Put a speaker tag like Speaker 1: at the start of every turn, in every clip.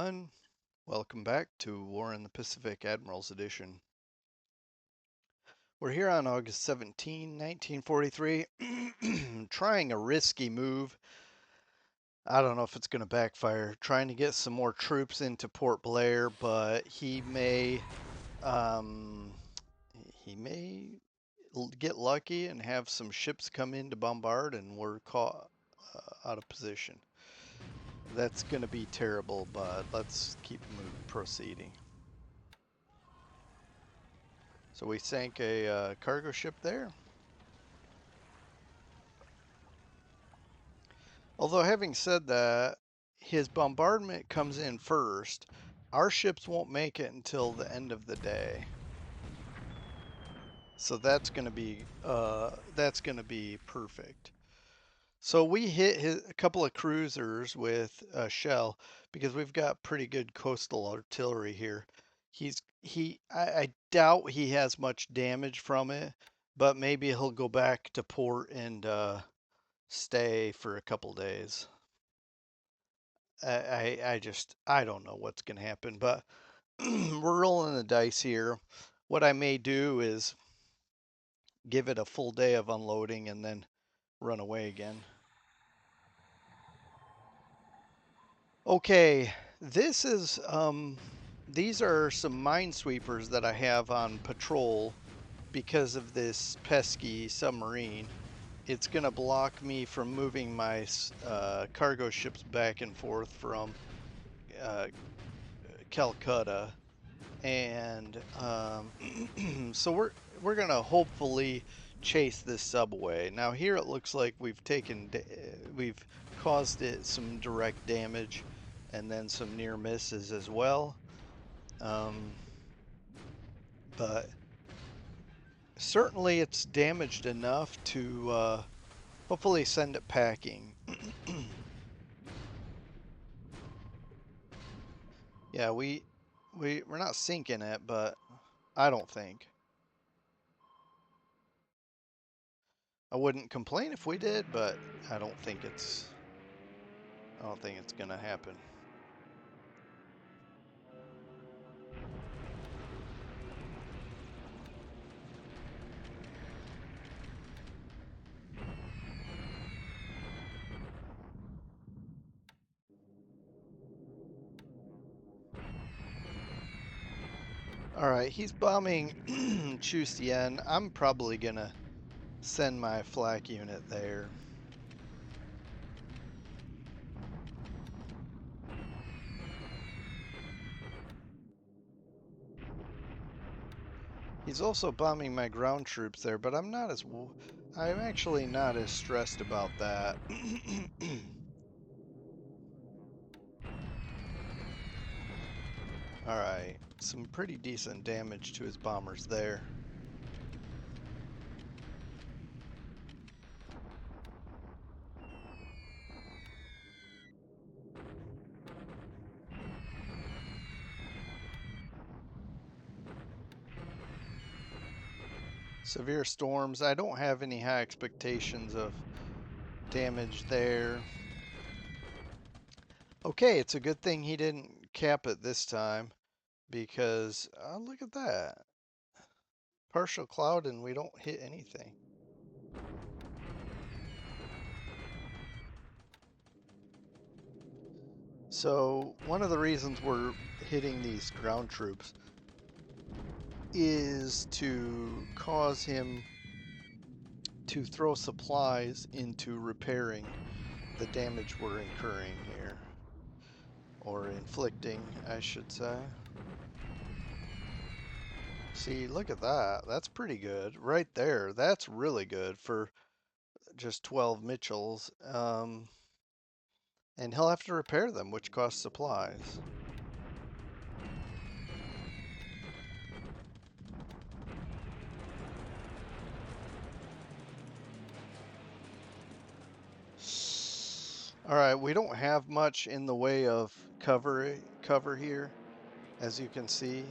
Speaker 1: everyone. Welcome back to War in the Pacific Admirals Edition. We're here on August 17, 1943, trying a risky move. I don't know if it's going to backfire. Trying to get some more troops into Port Blair, but um, he may get lucky and have some ships come in to bombard, and we're caught out of position. That's going to be terrible, but let's keep proceeding. So we sank a cargo ship there. Although having said that, his bombardment comes in first. Our ships won't make it until the end of the day. So that's going to be perfect. So we hit a couple of cruisers with a shell because we've got pretty good coastal artillery here. I doubt he has much damage from it, but maybe he'll go back to port and stay for a couple days. I don't know what's gonna happen, but we're rolling the dice here. What I may do is give it a full day of unloading and then run away again. Okay, these are some minesweepers that I have on patrol because of this pesky submarine. It's gonna block me from moving my cargo ships back and forth from uh, Calcutta, and so we're gonna hopefully chase this subway. Now here it looks like we've caused it some direct damage, and then some near misses as well. But certainly it's damaged enough to hopefully send it packing. Yeah, we're not sinking it, but I don't think. I wouldn't complain if we did, but I don't think it's gonna happen. All right, he's bombing Chusien. I'm probably gonna send my flak unit there. He's also bombing my ground troops there, but I'm actually not as stressed about that. All right, some pretty decent damage to his bombers there. Severe storms. I don't have any high expectations of damage there. Okay, it's a good thing he didn't cap it this time because look at that. Partial cloud and we don't hit anything. So one of the reasons we're hitting these ground troops is to cause him to throw supplies into repairing the damage we're incurring here. Or inflicting, I should say. See, look at that. That's pretty good. Right there. That's really good for just 12 Mitchells. And he'll have to repair them, which costs supplies. Alright, we don't have much in the way of cover here, as you can see.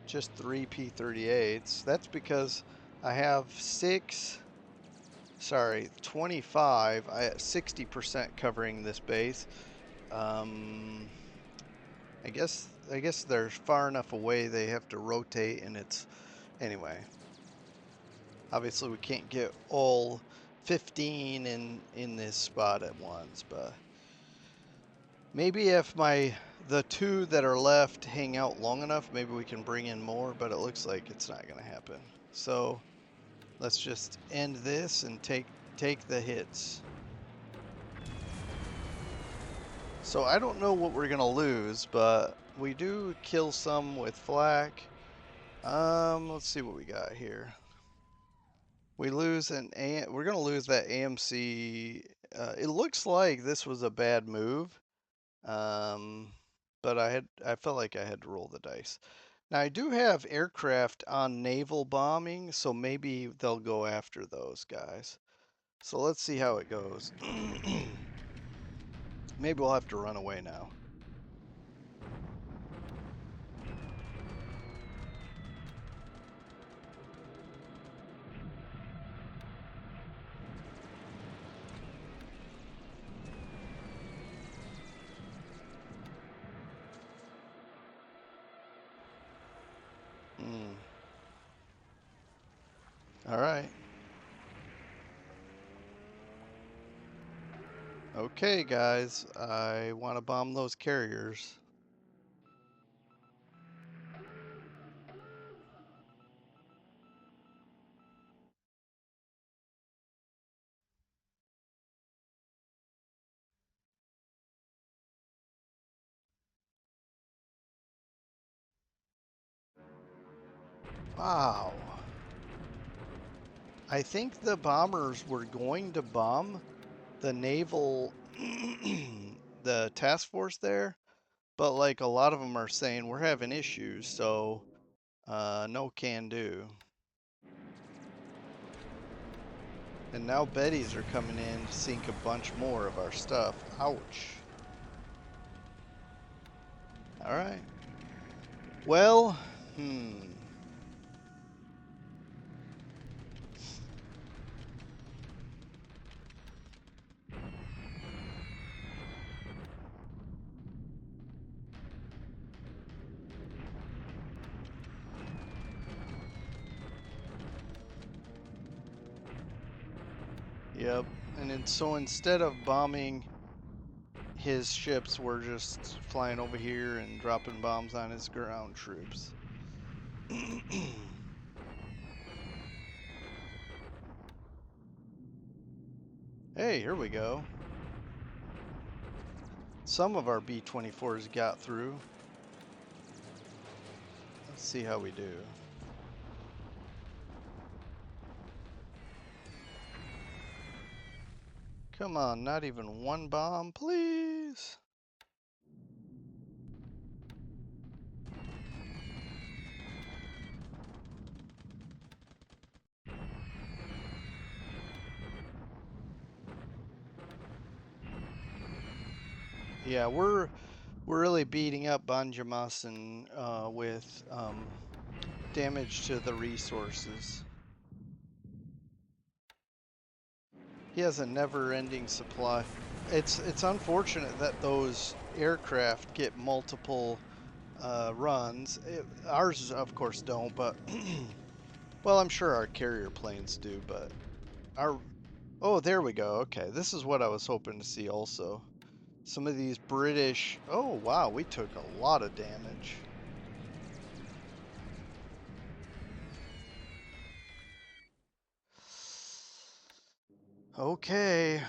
Speaker 1: Just 3 P-38s. That's because I have 25, 60% covering this base, Um, I guess they're far enough away they have to rotate, and it's anyway. Obviously, we can't get all 15 in this spot at once, but maybe if the two that are left hang out long enough, maybe we can bring in more, but it looks like it's not going to happen. So let's just end this and take the hits. So I don't know what we're going to lose, but we do kill some with flak. Let's see what we got here. We lose we're going to lose that AMC. It looks like this was a bad move. But I felt like I had to roll the dice. Now I do have aircraft on naval bombing, so maybe they'll go after those guys. So let's see how it goes. Maybe we'll have to run away now. Hmm. All right. Okay, guys. I want to bomb those carriers. Wow. I think the bombers were going to bomb the naval, the task force there, but like a lot of them are saying we're having issues, so no can do. And now Betties are coming in to sink a bunch more of our stuff. Ouch. All right. Well, Yep. And then so instead of bombing his ships, we're just flying over here and dropping bombs on his ground troops. Hey, here we go. Some of our B-24s got through. Let's see how we do. Come on, not even one bomb, please. Yeah, we're really beating up Banjarmasin with damage to the resources. He has a never-ending supply. It's unfortunate that those aircraft get multiple runs. Ours, of course, don't, but well, I'm sure our carrier planes do, but our oh, there we go. Okay, this is what I was hoping to see also. Some of these British. Oh wow, we took a lot of damage. Okay.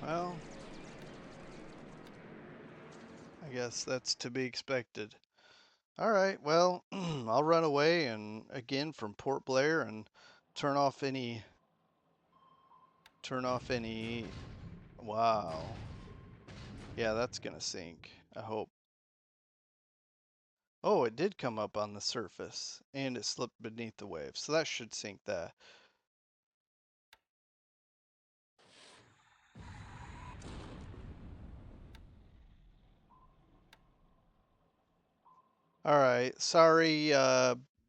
Speaker 1: Well, I guess that's to be expected. All right, well, I'll run away and again from Port Blair and turn off any turn off any wow. Yeah, that's gonna sink. I hope. Oh, it did come up on the surface and it slipped beneath the waves. So that should sink that. All right. Sorry,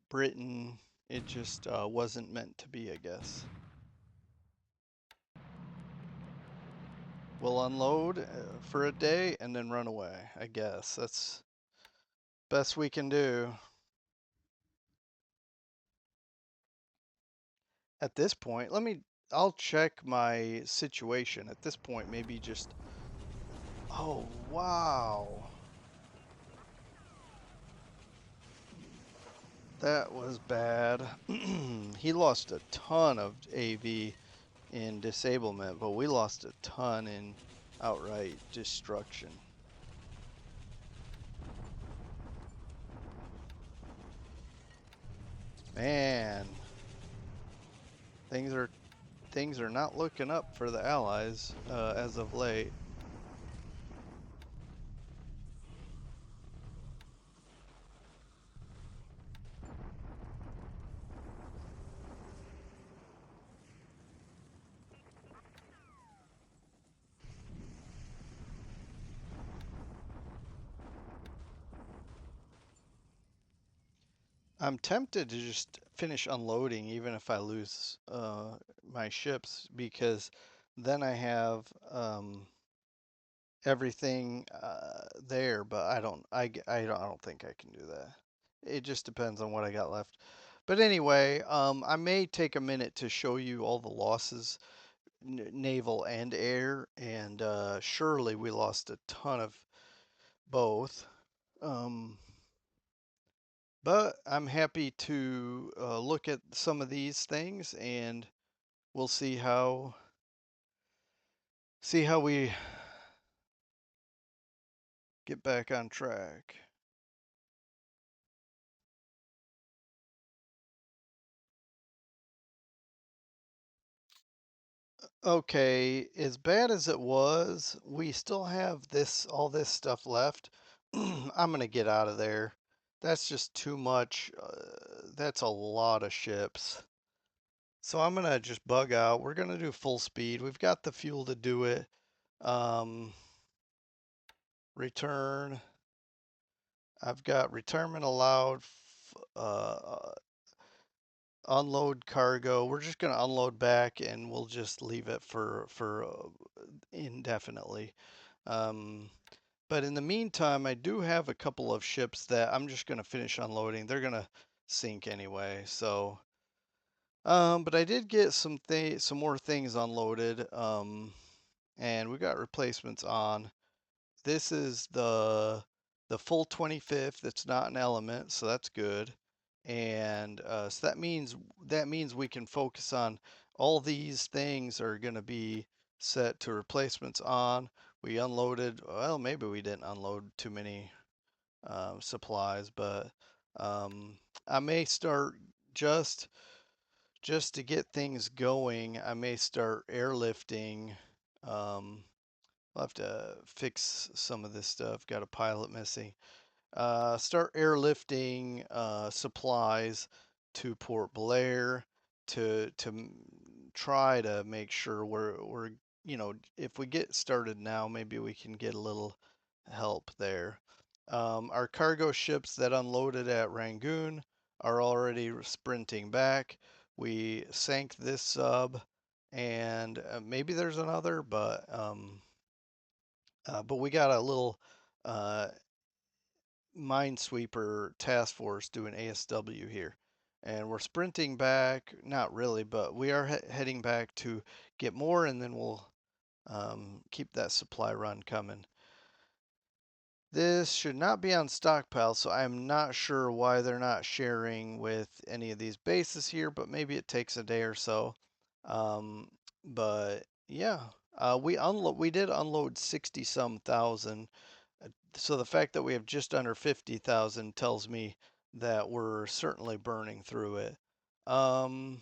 Speaker 1: Britain. It just wasn't meant to be, I guess. We'll unload for a day and then run away, I guess. That's best we can do. At this point, I'll check my situation. At this point, maybe just, oh, wow. That was bad. He lost a ton of AV in disablement, but we lost a ton in outright destruction. Man, things are things are not looking up for the Allies as of late. I'm tempted to just finish unloading even if I lose my ships because then I have everything there, but I don't think I can do that. It just depends on what I got left. But anyway, I may take a minute to show you all the losses, naval and air, and surely we lost a ton of both. Um, but I'm happy to look at some of these things, and we'll see how we get back on track. Okay, as bad as it was, we still have all this stuff left. I'm gonna get out of there. That's just too much. That's a lot of ships. So I'm gonna just bug out. We're gonna do full speed. We've got the fuel to do it. Um, return. I've got retirement allowed. Unload cargo. We're just gonna unload back, and we'll just leave it for indefinitely. Um, but in the meantime, I do have a couple of ships that I'm just gonna finish unloading. They're gonna sink anyway. So, but I did get some more things unloaded. And we got replacements on. This is the full 25th. It's not an element, so that's good. And so that means we can focus on all these things are going to be set to replacements on. We unloaded. Well, maybe we didn't unload too many supplies, but um, I may start just just to get things going. I may start airlifting. Um, I'll have to fix some of this stuff. Got a pilot missing. Start airlifting supplies to Port Blair to try to make sure we're if we get started now, maybe we can get a little help there. Our cargo ships that unloaded at Rangoon are already sprinting back. We sank this sub, and maybe there's another, but we got a little uh, minesweeper task force doing ASW here. And we're sprinting back, not really, but we are heading back to get more, and then we'll keep that supply run coming. This should not be on stockpile, so I'm not sure why they're not sharing with any of these bases here, but maybe it takes a day or so. Um, but yeah, we did unload 60 some thousand. So the fact that we have just under 50,000 tells me that we're certainly burning through it. Um,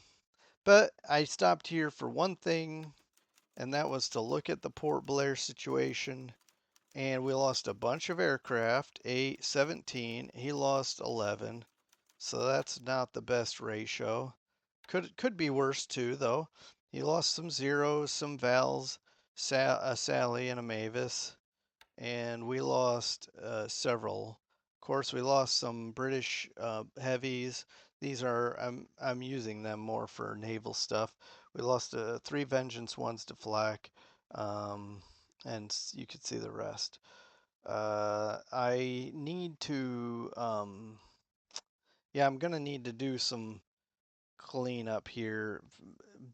Speaker 1: but I stopped here for one thing, and that was to look at the Port Blair situation. And we lost a bunch of aircraft, 17. He lost 11. So that's not the best ratio. Could be worse too, though. He lost some zeros, some vals, a Sally and a Mavis, and we lost several. Of course, we lost some British heavies. These are I'm using them more for naval stuff. We lost 3 Vengeance 1s to flak, um, and you could see the rest. I need to yeah, I'm gonna need to do some cleanup here,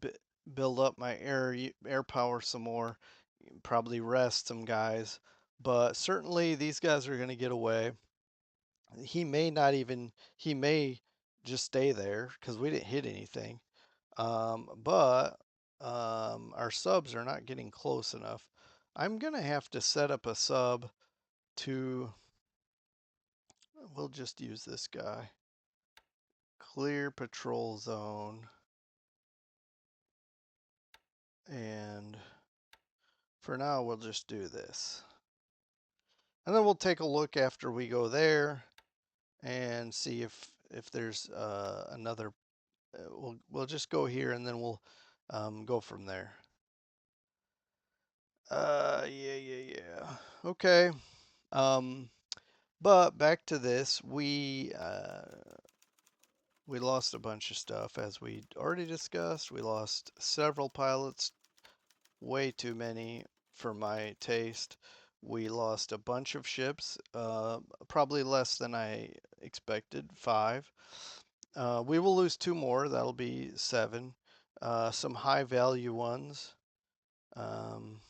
Speaker 1: b build up my air power some more, probably rest some guys, but certainly these guys are gonna get away. He may not even, he may just stay there because we didn't hit anything. But our subs are not getting close enough. I'm gonna have to set up a sub to, we'll just use this guy. Clear patrol zone. And for now, we'll just do this. And then we'll take a look after we go there and see if there's another. We'll just go here and then we'll go from there. Yeah. Okay. Um, but back to this, we lost a bunch of stuff as we already discussed. We lost several pilots, way too many for my taste. We lost a bunch of ships, probably less than I expected, 5. We will lose 2 more, that'll be 7. Some high value ones. Um,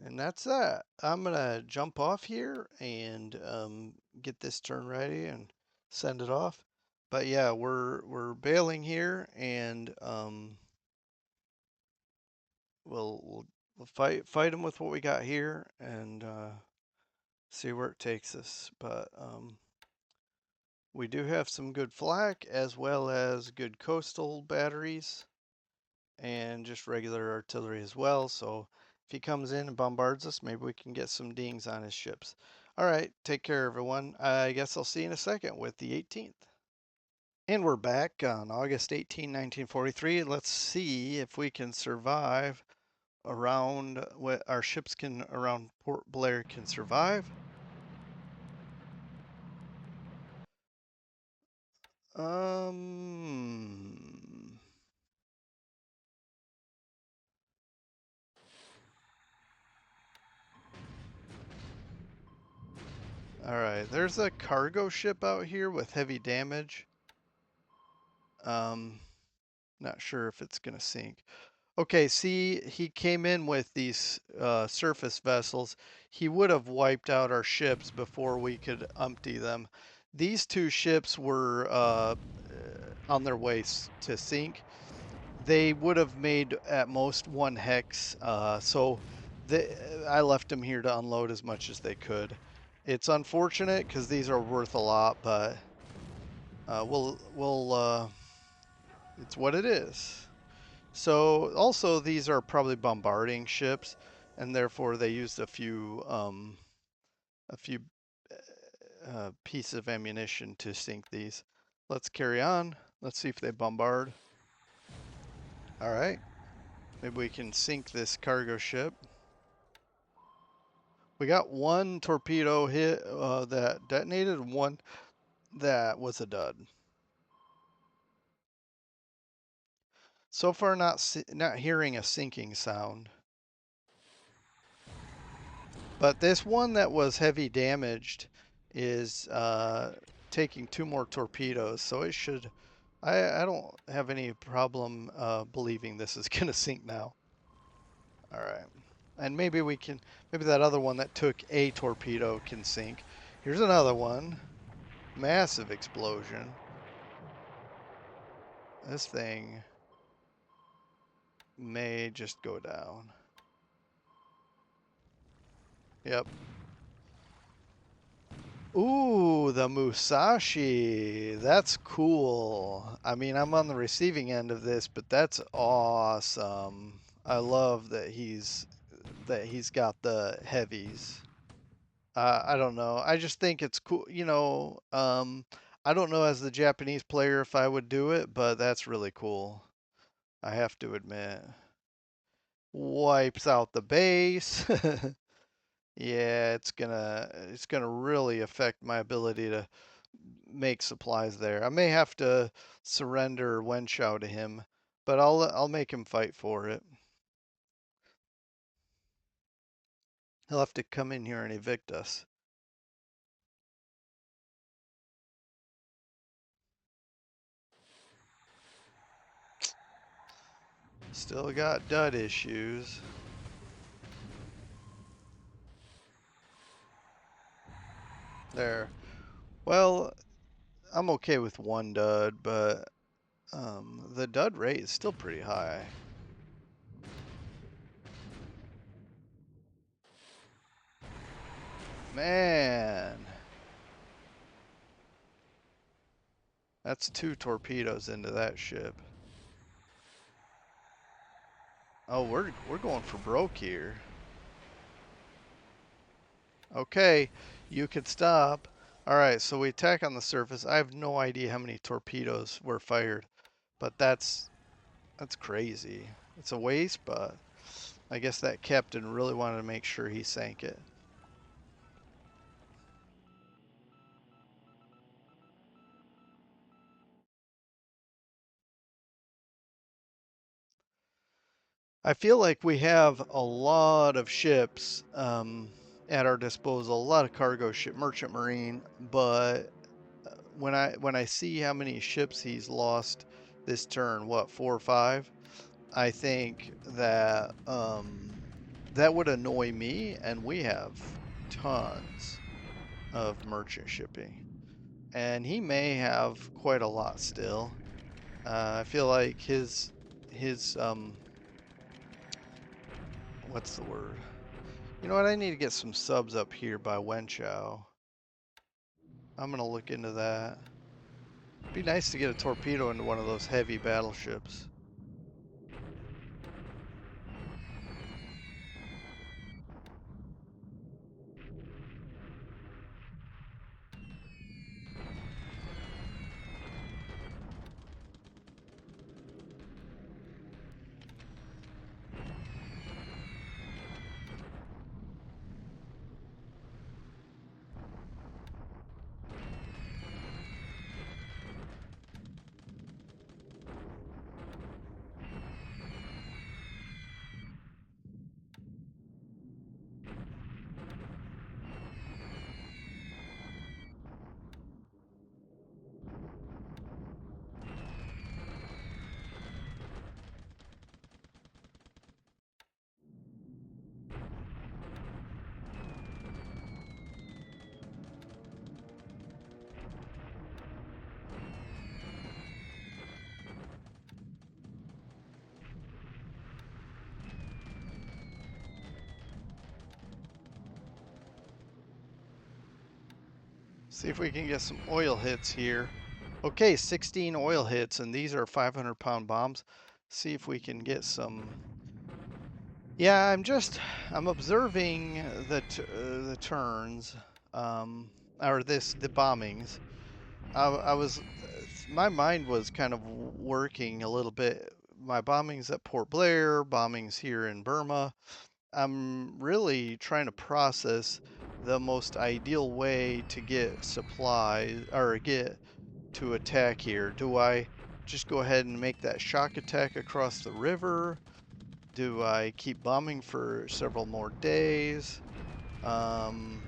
Speaker 1: and that's that. I'm gonna jump off here and get this turn ready and send it off. But yeah, we're bailing here, and we'll fight them with what we got here and see where it takes us. But we do have some good flak as well as good coastal batteries and just regular artillery as well. So if he comes in and bombards us, maybe we can get some dings on his ships. All right, take care, everyone. I guess I'll see you in a second with the 18th. And we're back on August 18, 1943. Let's see if we can survive around what our ships can around Port Blair can survive. Um. All right, there's a cargo ship out here with heavy damage. Um, not sure if it's gonna sink. Okay, see, he came in with these surface vessels. He would have wiped out our ships before we could empty them. These 2 ships were on their way to sink. They would have made at most 1 hex, so I left them here to unload as much as they could. It's unfortunate because these are worth a lot, but it's what it is. So also these are probably bombarding ships, and therefore they used a few pieces of ammunition to sink these. Let's carry on. Let's see if they bombard. All right, maybe we can sink this cargo ship. We got 1 torpedo hit that detonated, and 1 that was a dud. So far, not hearing a sinking sound. But this one that was heavy damaged is taking 2 more torpedoes, so it should. I don't have any problem believing this is gonna sink now. All right, and maybe we can. Maybe that other one that took a torpedo can sink. Here's another one. Massive explosion. This thing may just go down. Yep. Ooh, the Musashi. That's cool. I mean, I'm on the receiving end of this, but that's awesome. I love that he's got the heavies. I don't know. I just think it's cool. I don't know as the Japanese player if I would do it, but that's really cool. I have to admit. Wipes out the base. Yeah, it's gonna really affect my ability to make supplies there. I may have to surrender Wenchow to him, but I'll make him fight for it. He'll have to come in here and evict us. Still got dud issues. There. Well, I'm okay with one dud, but the dud rate is still pretty high. Man, that's 2 torpedoes into that ship. Oh, we're going for broke here. Okay, you could stop. All right, so we attack on the surface. I have no idea how many torpedoes were fired, but that's crazy. It's a waste, but I guess that captain really wanted to make sure he sank it. I feel like we have a lot of ships at our disposal, a lot of cargo ship, merchant marine, but when I see how many ships he's lost this turn, what, 4 or 5? I think that that would annoy me, and we have tons of merchant shipping, and he may have quite a lot still. I feel like his what's the word? You know what? I need to get some subs up here by Wenchow. I'm gonna look into that. Be nice to get a torpedo into one of those heavy battleships. See if we can get some oil hits here. Okay, 16 oil hits, and these are 500-pound bombs. See if we can get some. Yeah, I'm observing the turns, or the bombings. I was, my mind was kind of working a little bit. My bombings at Port Blair, bombings here in Burma. I'm really trying to process the most ideal way to get supplies or get to attack here. Do I just go ahead and make that shock attack across the river? Do I keep bombing for several more days? Um,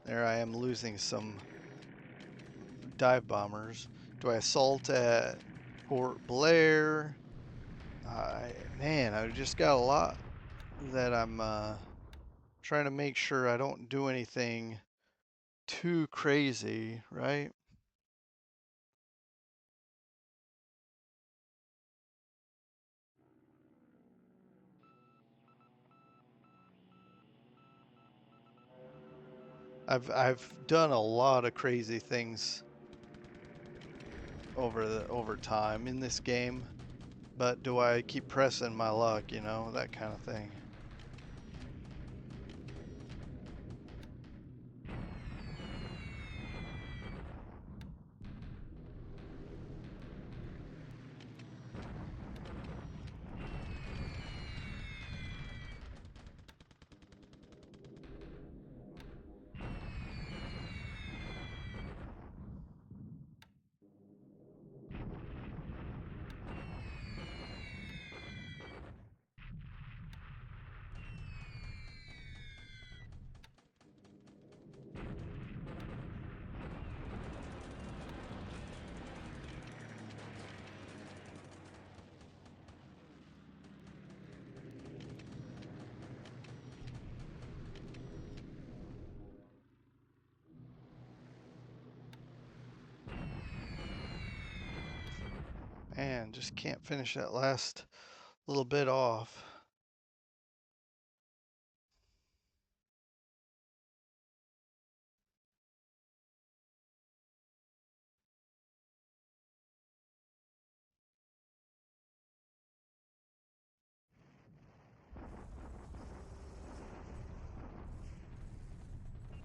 Speaker 1: there I am losing some dive bombers. Do I assault at Port Blair? Man, I just got a lot that I'm trying to make sure I don't do anything too crazy, right? I've done a lot of crazy things over time in this game, but do I keep pressing my luck, that kind of thing. just can't finish that last little bit off.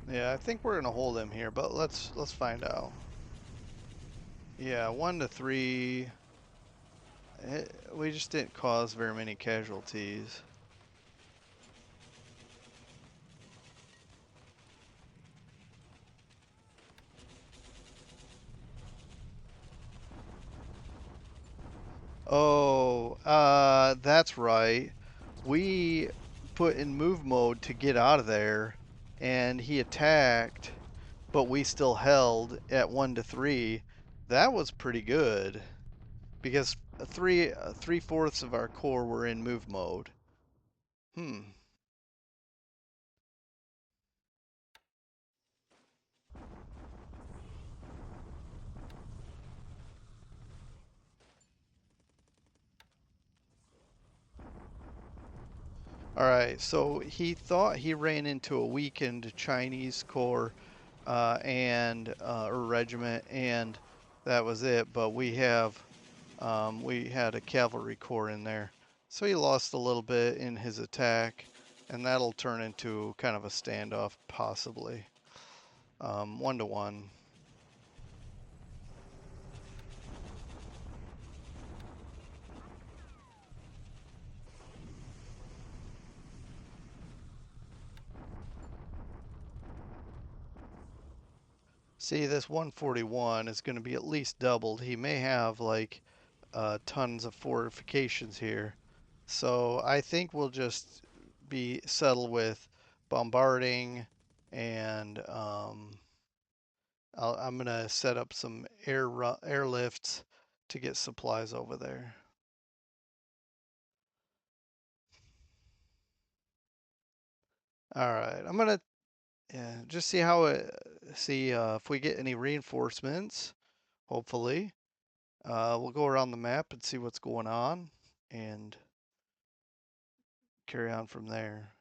Speaker 1: Yeah, I think we're gonna hold him here, but let's find out. Yeah, 1 to 3. We just didn't cause very many casualties. Oh, that's right. We put in move mode to get out of there, and he attacked, but we still held at 1 to 3. That was pretty good because three-fourths of our core were in move mode. Hmm. All right, so he thought he ran into a weakened Chinese corps and or regiment, and that was it. But we had a cavalry corps in there, so he lost a little bit in his attack, and that'll turn into kind of a standoff possibly, 1 to 1. See, this 141 is going to be at least doubled. He may have like tons of fortifications here. So I think we'll just be settle with bombarding and I'm gonna set up some airlifts to get supplies over there. All right, I'm gonna just see how it see if we get any reinforcements. Hopefully, we'll go around the map and see what's going on and carry on from there.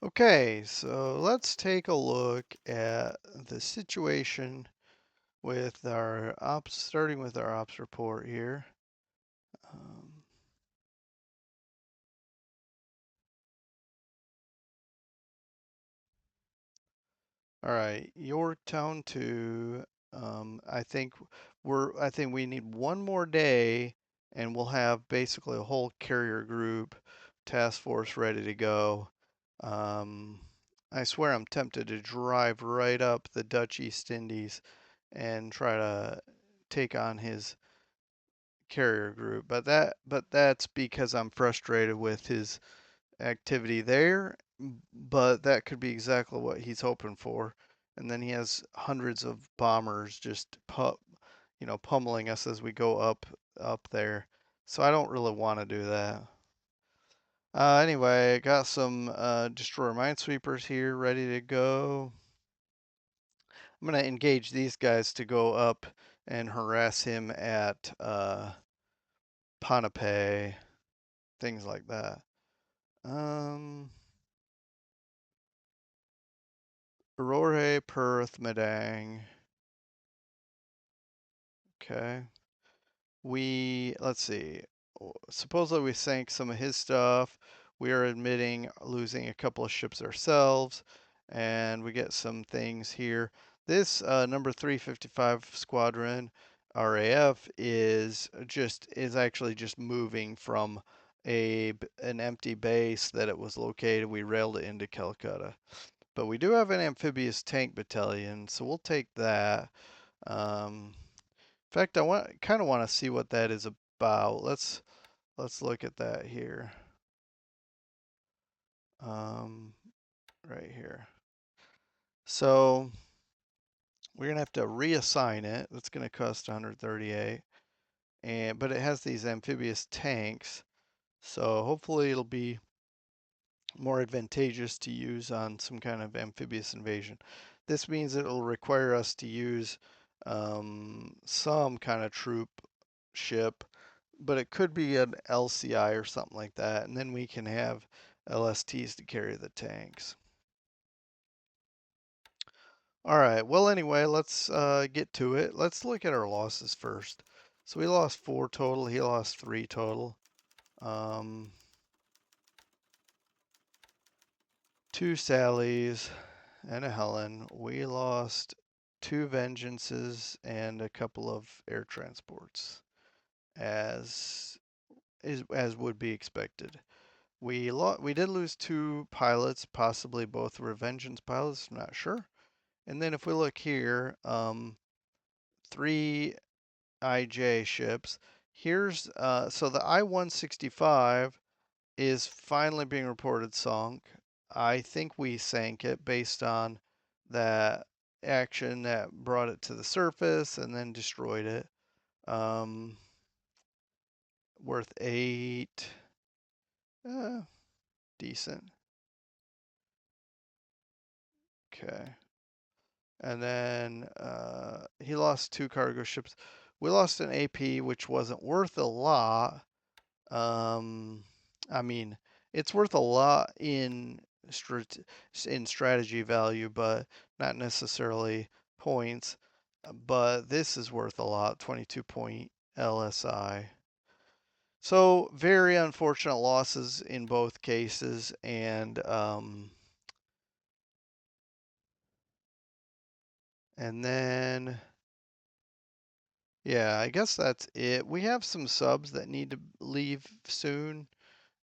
Speaker 1: Okay, so let's take a look at the situation with our ops, starting with our ops report here. Um, all right, Yorktown 2. I think we need one more day, and we'll have basically a whole carrier group task force ready to go. Um, I swear I'm tempted to drive right up the Dutch East Indies and try to take on his carrier group, but that's because I'm frustrated with his activity there. But that could be exactly what he's hoping for, and then he has hundreds of bombers just pummeling us as we go up there. So I don't really want to do that. Anyway, I got some destroyer minesweepers here ready to go. I'm gonna engage these guys to go up and harass him at Ponape, things like that. Um, Aurora, Perth, Medang. Okay. Let's see. Supposedly we sank some of his stuff. We are admitting losing a couple of ships ourselves, and we get some things here. This number 355 squadron RAF is actually just moving from an empty base that it was located. We railed it into Calcutta. But we do have an amphibious tank battalion, so we'll take that. In fact, I kind of want to see what that is about. Let's look at that here. right here. So we're gonna have to reassign it. That's gonna cost 138, but it has these amphibious tanks, so hopefully it'll be more advantageous to use on some kind of amphibious invasion. This means it'll require us to use some kind of troop ship, but it could be an LCI or something like that, and then we can have LSTs to carry the tanks. All right, well, anyway, let's get to it. Let's look at our losses first. So we lost 4 total, he lost 3 total. 2 Sallys and a Helen. We lost 2 Vengeances and a couple of air transports, as as would be expected. We did lose 2 pilots, possibly both were Vengeance pilots, I'm not sure. And then if we look here, 3 IJ ships. Here's so the I-165 is finally being reported sunk. I think we sank it based on that action that brought it to the surface and then destroyed it. Worth 8. Decent. Okay. And then he lost 2 cargo ships. We lost an AP, which wasn't worth a lot. I mean, it's worth a lot in strategy value, but not necessarily points. But this is worth a lot, 22 point LSI. So very unfortunate losses in both cases, and then yeah, I guess that's it. We have some subs that need to leave soon.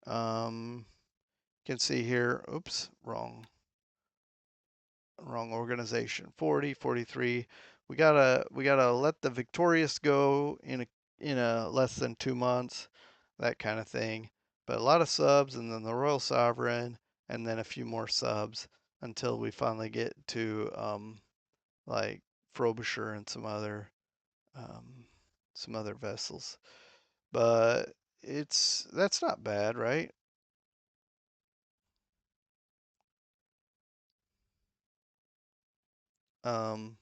Speaker 1: You can see here, oops, wrong organization. 40, 43. We gotta let the Victorious go in a less than 2 months, that kind of thing. But a lot of subs, and then the Royal Sovereign, and then a few more subs until we finally get to like Frobisher and um, some other vessels. But that's not bad, right? Um,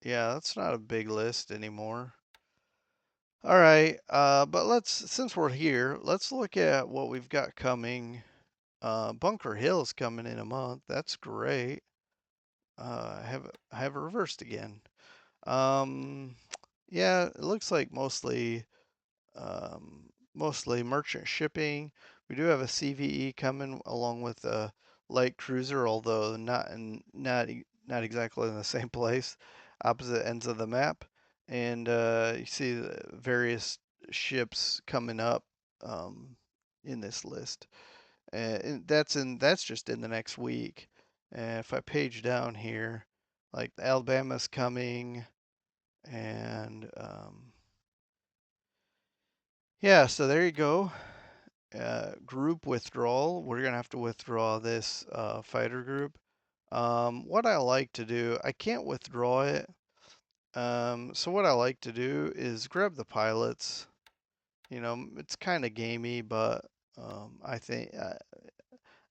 Speaker 1: yeah, that's not a big list anymore. All right, but since we're here, let's look at what we've got coming. Bunker Hill's coming in a month. That's great. I have it reversed again. Um, yeah, it looks like mostly merchant shipping. We do have a CVE coming along with a light cruiser, although not exactly in the same place, opposite ends of the map. And you see the various ships coming up um, in this list. And that's just in the next week. And if I page down here, like Alabama's coming, and yeah, so there you go. Group withdrawal. We're gonna have to withdraw this fighter group. What I like to do, I can't withdraw it. So what I like to do is grab the pilots. You know, it's kind of gamey, but I think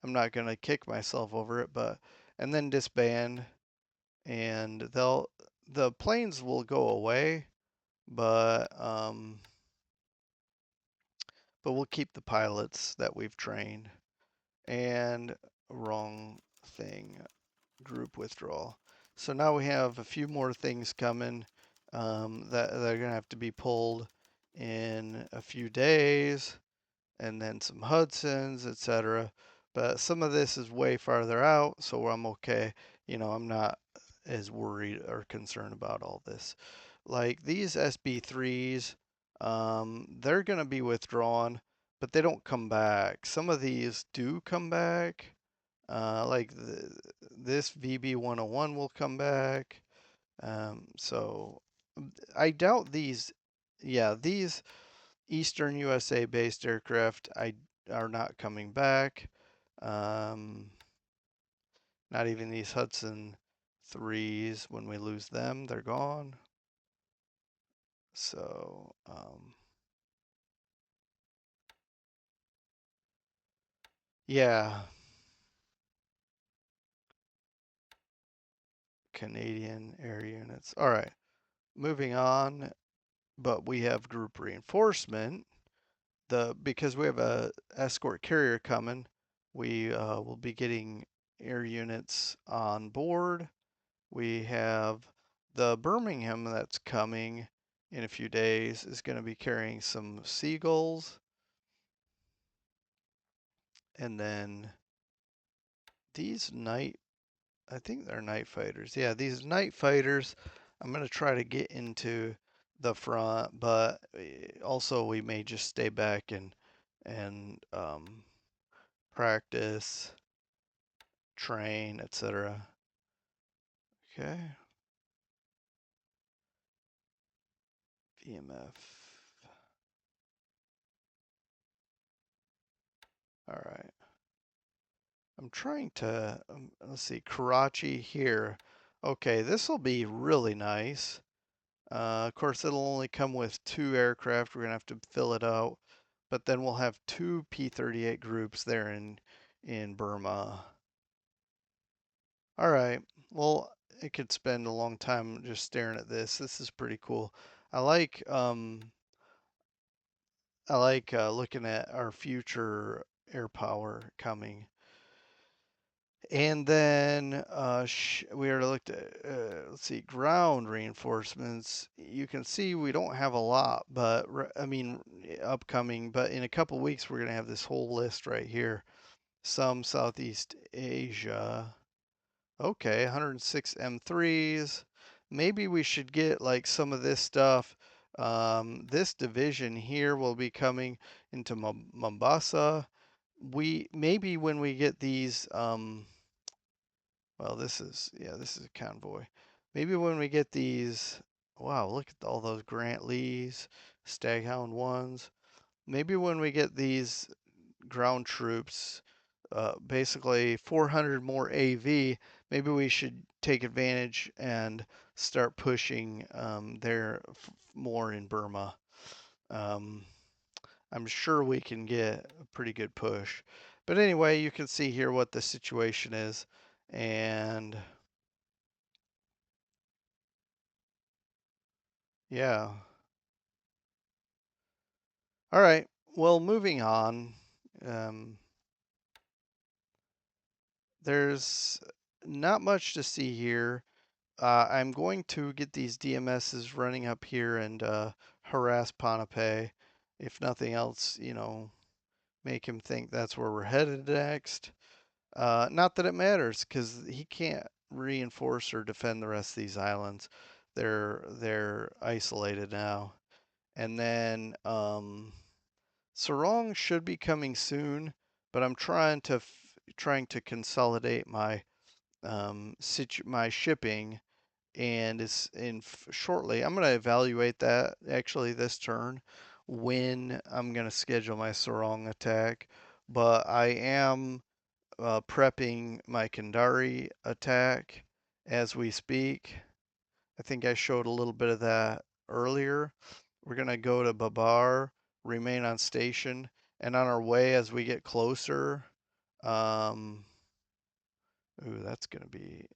Speaker 1: I'm not gonna kick myself over it. But and then disband, and the planes will go away, but we'll keep the pilots that we've trained. And wrong thing, group withdrawal. So now we have a few more things coming that are going to have to be pulled in a few days, and then some Hudsons, etc. But some of this is way farther out, so I'm okay. I'm not as worried or concerned about all this. Like these SB3s, they're going to be withdrawn, but they don't come back. Some of these do come back. Like this VB101 will come back. So I doubt these. Yeah, these Eastern USA based aircraft are not coming back. Not even these Hudson 3s. When we lose them, they're gone. So, yeah, Canadian air units. All right, moving on. But we have group reinforcement. Because we have a escort carrier coming, we will be getting air units on board. We have the Birmingham that's coming in a few days is going to be carrying some Seagulls. And then these I think they're night fighters. Yeah, these night fighters, I'm going to try to get into the front, but also we may just stay back and practice, train, etc. Okay, VMF. All right. I'm trying to, let's see, Karachi here. Okay, this will be really nice. Of course, it'll only come with 2 aircraft. We're going to have to fill it out. But then we'll have 2 P-38 groups there in Burma. All right. Well, I could spend a long time just staring at this. This is pretty cool. I like looking at our future air power coming. And then we already looked at, let's see, ground reinforcements. You can see we don't have a lot, but I mean, upcoming, but in a couple weeks, we're going to have this whole list right here. Some Southeast Asia. Okay, 106 M3s. Maybe we should get like some of this stuff. This division here will be coming into Mombasa. Maybe when we get these, well, this is a convoy. Maybe when we get these, wow, look at all those Grant Lees, Staghound ones. Maybe when we get these ground troops, basically 400 more AV, maybe we should take advantage and start pushing there more in Burma. Um, I'm sure we can get a pretty good push. But anyway, you can see here what the situation is. And yeah. All right. Well, moving on. Um, there's not much to see here. I'm going to get these DMSs running up here and harass Ponape. If nothing else, make him think that's where we're headed next. Not that it matters, because he can't reinforce or defend the rest of these islands. They're isolated now. And then Sarong should be coming soon, but I'm trying to consolidate my shipping, and it's in shortly. I'm going to evaluate that actually this turn when I'm going to schedule my Sarong attack, but I am prepping my Kandari attack as we speak. I think I showed a little bit of that earlier. We're going to go to Babar, remain on station, and on our way as we get closer, um, ooh, that's going to be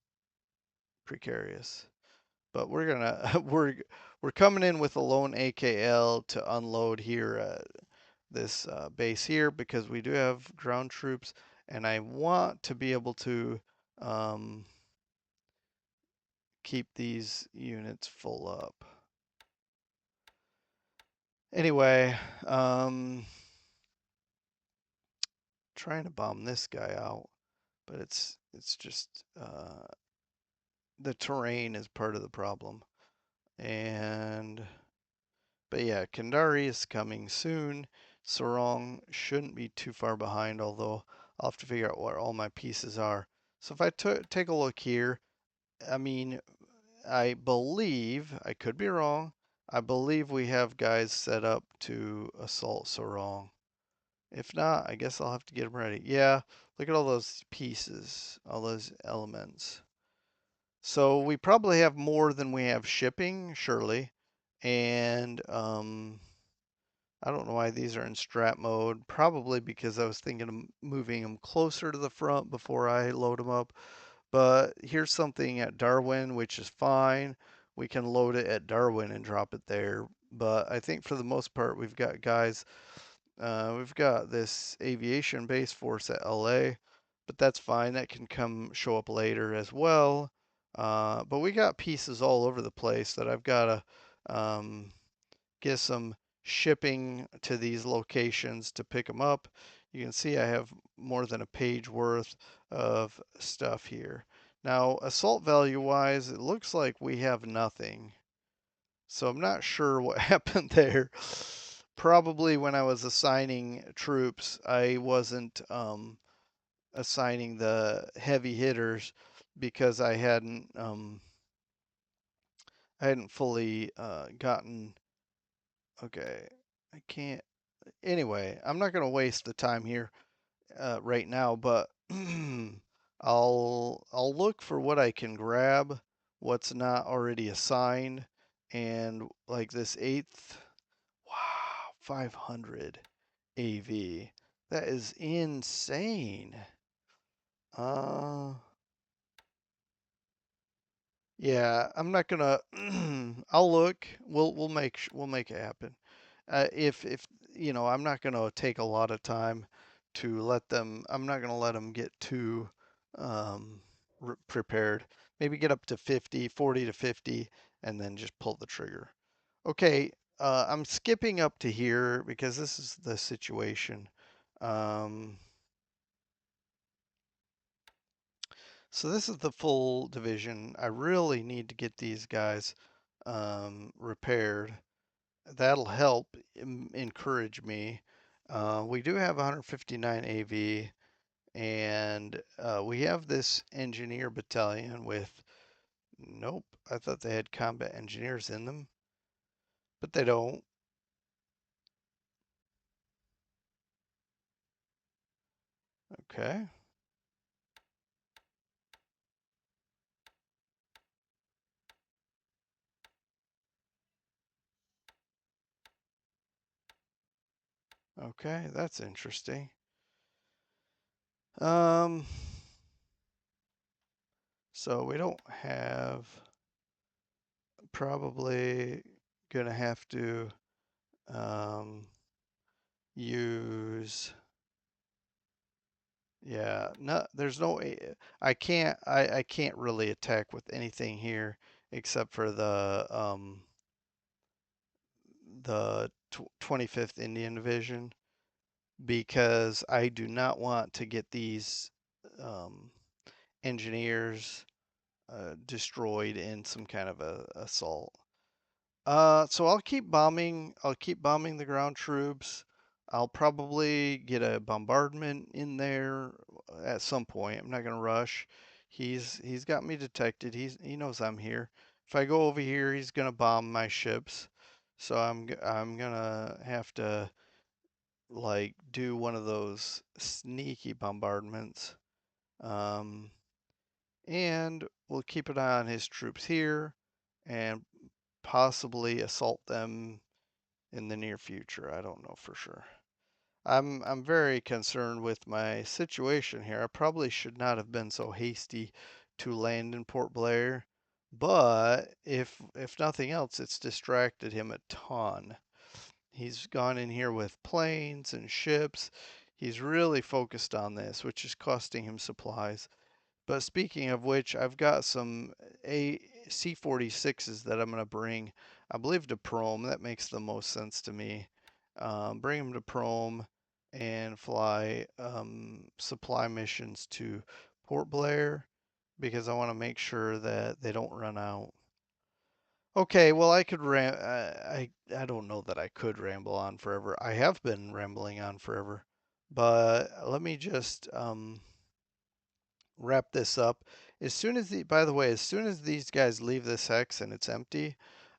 Speaker 1: precarious. But we're gonna we're coming in with a lone AKL to unload here at this base here because we do have ground troops, and I want to be able to um, keep these units full up. Anyway, trying to bomb this guy out, but it's just the terrain is part of the problem. And but yeah, Kandari is coming soon. Sarong shouldn't be too far behind, although I'll have to figure out where all my pieces are. So if I take a look here, I mean, I believe, I could be wrong, I believe we have guys set up to assault Sarong. If not, I guess I'll have to get them ready. Yeah, look at all those pieces, all those elements. So we probably have more than we have shipping, surely. And I don't know why these are in strat mode. Probably because I was thinking of moving them closer to the front before I load them up. But here's something at Darwin, which is fine. We can load it at Darwin and drop it there. But I think for the most part, we've got guys, we've got this aviation base force at LA, but that's fine. That can come show up later as well. But we got pieces all over the place that I've got to get some shipping to these locations to pick them up. You can see I have more than a page worth of stuff here. Now, assault value wise, it looks like we have nothing. So I'm not sure what happened there. Probably when I was assigning troops, I wasn't assigning the heavy hitters because I hadn't fully gotten. Okay, I can't. Anyway, I'm not going to waste the time here right now, but I'll look for what I can grab, what's not already assigned, and like this eighth. Wow, 500 AV. That is insane. Uh, yeah, I'm not gonna. I'll look. We'll make it happen. If I'm not gonna take a lot of time to let them. I'm not gonna let them get too um, prepared. Maybe get up to 50, 40 to 50, and then just pull the trigger. Okay, I'm skipping up to here because this is the situation. Um, so this is the full division. I really need to get these guys repaired. That'll help encourage me. We do have 159 AV, and we have this engineer battalion with, nope, I thought they had combat engineers in them, but they don't. Okay. Okay, that's interesting. Um, so we don't have, probably gonna have to um, use, yeah, no, there's no, I can't really attack with anything here except for the 25th Indian Division because I do not want to get these um, engineers destroyed in some kind of a assault. So I'll keep bombing. I'll keep bombing the ground troops. I'll probably get a bombardment in there at some point. I'm not gonna rush. He's got me detected. He knows I'm here. If I go over here, he's gonna bomb my ships. So I'm gonna have to like do one of those sneaky bombardments. Um, and we'll keep an eye on his troops here and possibly assault them in the near future. I don't know for sure. I'm very concerned with my situation here. I probably should not have been so hasty to land in Port Blair, but if nothing else, it's distracted him a ton. He's gone in here with planes and ships. He's really focused on this, which is costing him supplies. But speaking of which, I've got some A C-46s that I'm going to bring, I believe, to Prome. That makes the most sense to me. Bring them to Prome and fly supply missions to Port Blair because I want to make sure that they don't run out. Okay, well, I could I don't know that I could ramble on forever. I have been rambling on forever, but let me just wrap this up. As soon as by the way, as soon as these guys leave this hex and it's empty,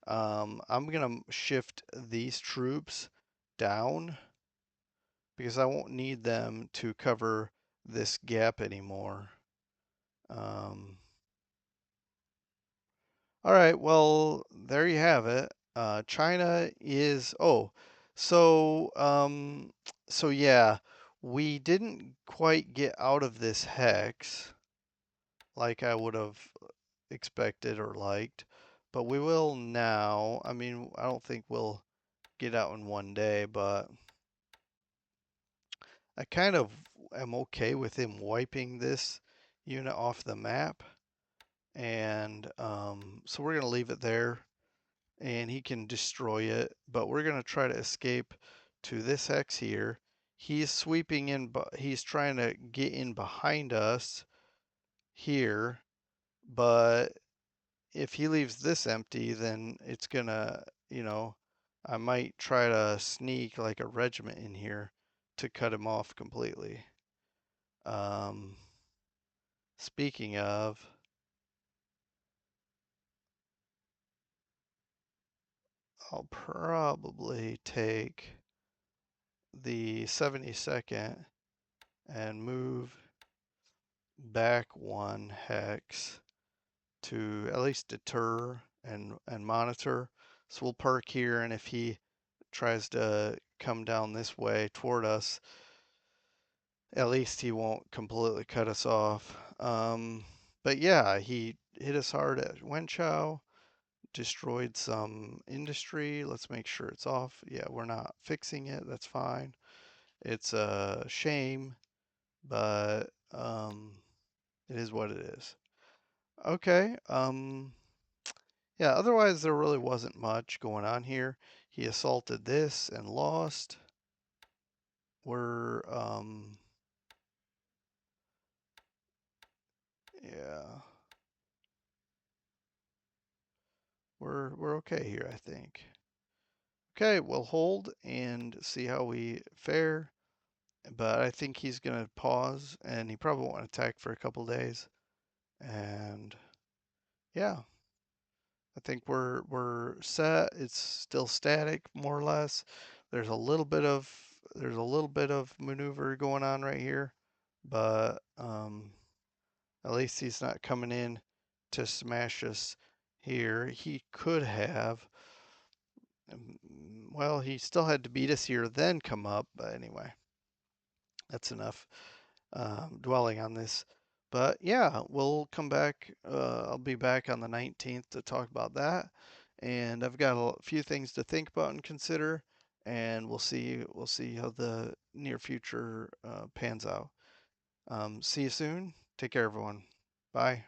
Speaker 1: I'm gonna shift these troops down because I won't need them to cover this gap anymore. Um, all right, well, there you have it. China is, oh, so, um, so yeah, we didn't quite get out of this hex like I would have expected or liked, but we will now. I mean, I don't think we'll get out in one day, but I kind of am okay with him wiping this unit off the map. And so we're going to leave it there and he can destroy it, but we're going to try to escape to this hex here. He's sweeping in, but he's trying to get in behind us here, but if he leaves this empty, then it's gonna, you know, I might try to sneak like a regiment in here to cut him off completely. Um, Speaking of, I'll probably take the 72nd and move back one hex to at least deter and monitor. So we'll park here, and if he tries to come down this way toward us, at least he won't completely cut us off. But yeah, he hit us hard at Wenchow, destroyed some industry. Let's make sure it's off. Yeah, we're not fixing it. That's fine. It's a shame, but it is what it is. Okay. Yeah, otherwise there really wasn't much going on here. He assaulted this and lost. We're yeah, we're okay here, I think. Okay, we'll hold and see how we fare. But I think he's gonna pause, and he probably won't attack for a couple days. And yeah, I think we're set. It's still static, more or less. There's a little bit of maneuver going on right here, but at least he's not coming in to smash us here. He could have. Well, he still had to beat us here, then come up. But anyway, that's enough dwelling on this. But yeah, we'll come back. I'll be back on the 19th to talk about that. And I've got a few things to think about and consider. And we'll see how the near future pans out. See you soon. Take care, everyone. Bye.